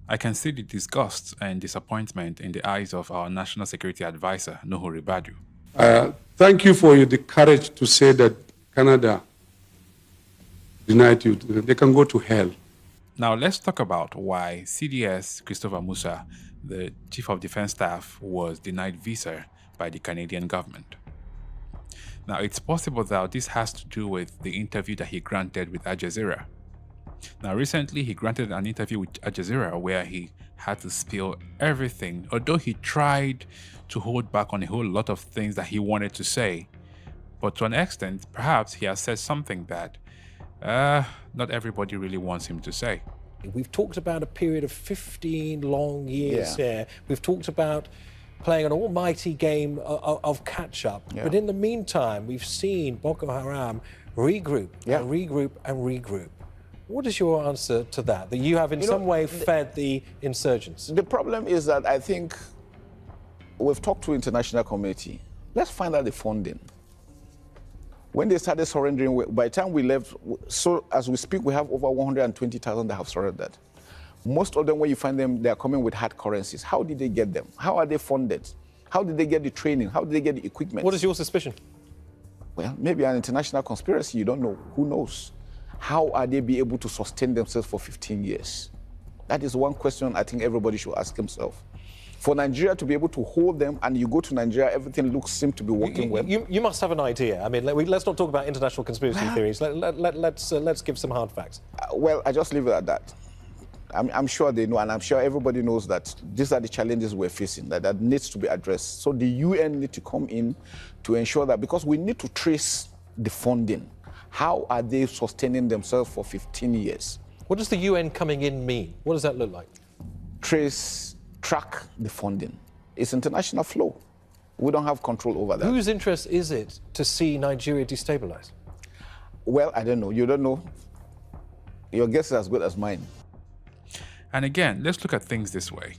I can see the disgust and disappointment in the eyes of our National Security Adviser, Nuhu Ribadu. Thank you for the courage to say that Canada denied you. They can go to hell. Now, let's talk about why CDS Christopher Musa, the Chief of Defense Staff, was denied visa by the Canadian government. Now, it's possible that this has to do with the interview that he granted with Jazeera. Now, recently, he granted an interview with Jazeera where he had to spill everything, although he tried to hold back on a whole lot of things that he wanted to say. But to an extent, perhaps he has said something that not everybody really wants him to say. We've talked about a period of 15 long years here. We've talked about playing an almighty game of catch-up. But in the meantime, we've seen Boko Haram regroup and regroup and regroup. What is your answer to that? That you have in some way fed the insurgents? The problem is that I think we've talked to international community. Let's find out the funding. When they started surrendering, by the time we left, so as we speak, we have over 120,000 that have surrendered. Most of them, when you find them, they are coming with hard currencies. How did they get them? How are they funded? How did they get the training? How did they get the equipment? What is your suspicion? Well, maybe an international conspiracy, you don't know. Who knows? How are they be able to sustain themselves for 15 years? That is one question I think everybody should ask himself. For Nigeria to be able to hold them, and you go to Nigeria, everything seems to be working well. You must have an idea. I mean, let's not talk about international conspiracy theories. Let's give some hard facts. Well, I just leave it at that. I'm sure they know, and I'm sure everybody knows that these are the challenges we're facing, that needs to be addressed. So the UN need to come in to ensure that, because we need to trace the funding. How are they sustaining themselves for 15 years? What does the UN coming in mean? What does that look like? Track the funding. It's international flow. We don't have control over that. Whose interest is it to see Nigeria destabilized? Well, I don't know. You don't know. Your guess is as good as mine. And again, let's look at things this way.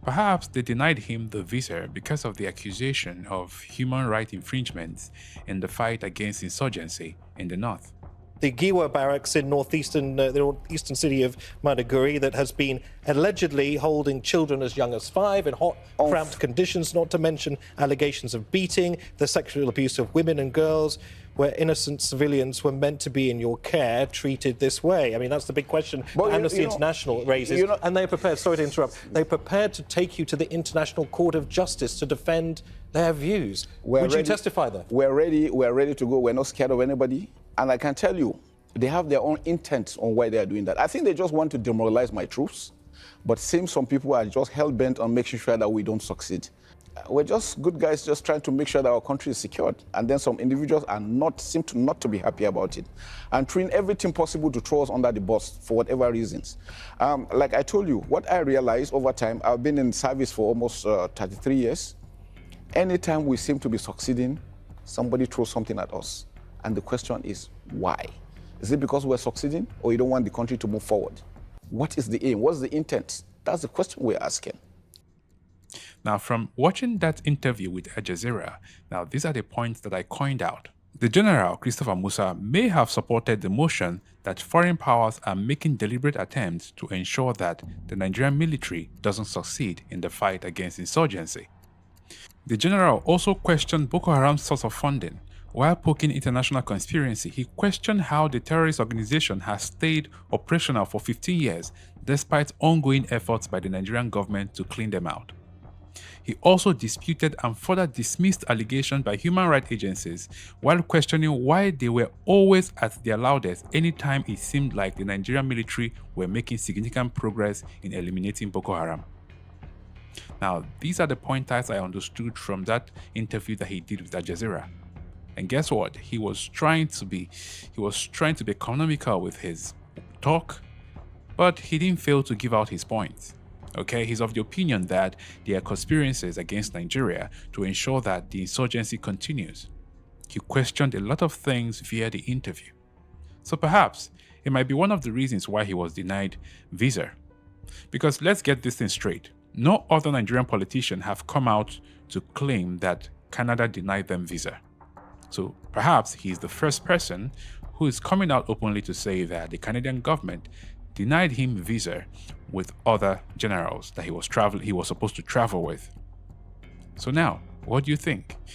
Perhaps they denied him the visa because of the accusation of human rights infringements in the fight against insurgency in the north. The Giwa barracks in the northeastern city of Maiduguri that has been allegedly holding children as young as 5 in hot, cramped conditions, not to mention allegations of beating, the sexual abuse of women and girls, where innocent civilians were meant to be in your care, treated this way. I mean, that's the big question Amnesty International raises. And they're prepared, sorry to interrupt, they're prepared to take you to the International Court of Justice to defend their views. Would you testify there? We're ready to go. We're not scared of anybody. And I can tell you, they have their own intent on why they are doing that. I think they just want to demoralize my troops, but seems some people are just hell-bent on making sure that we don't succeed. We're just good guys just trying to make sure that our country is secured. And then some individuals seem to not to be happy about it and trying everything possible to throw us under the bus for whatever reasons. Like I told you, what I realized over time, I've been in service for almost 33 years. Anytime we seem to be succeeding, somebody throws something at us. And the question is, why? Is it because we're succeeding or you don't want the country to move forward? What is the aim? What's the intent? That's the question we're asking. Now, from watching that interview with Jazeera, now these are the points that I coined out. The General, Christopher Musa, may have supported the motion that foreign powers are making deliberate attempts to ensure that the Nigerian military doesn't succeed in the fight against insurgency. The General also questioned Boko Haram's source of funding. While poking international conspiracy, he questioned how the terrorist organization has stayed operational for 15 years despite ongoing efforts by the Nigerian government to clean them out. He also disputed and further dismissed allegations by human rights agencies while questioning why they were always at their loudest anytime it seemed like the Nigerian military were making significant progress in eliminating Boko Haram. Now, these are the pointers I understood from that interview that he did with Jazeera. And guess what? He was trying to be economical with his talk, but he didn't fail to give out his points. Okay, he's of the opinion that there are conspiracies against Nigeria to ensure that the insurgency continues. He questioned a lot of things via the interview. So perhaps it might be one of the reasons why he was denied visa. Because let's get this thing straight. No other Nigerian politician have come out to claim that Canada denied them visa. So perhaps he's the first person who is coming out openly to say that the Canadian government denied him visa with other generals that he was supposed to travel with. So now, what do you think?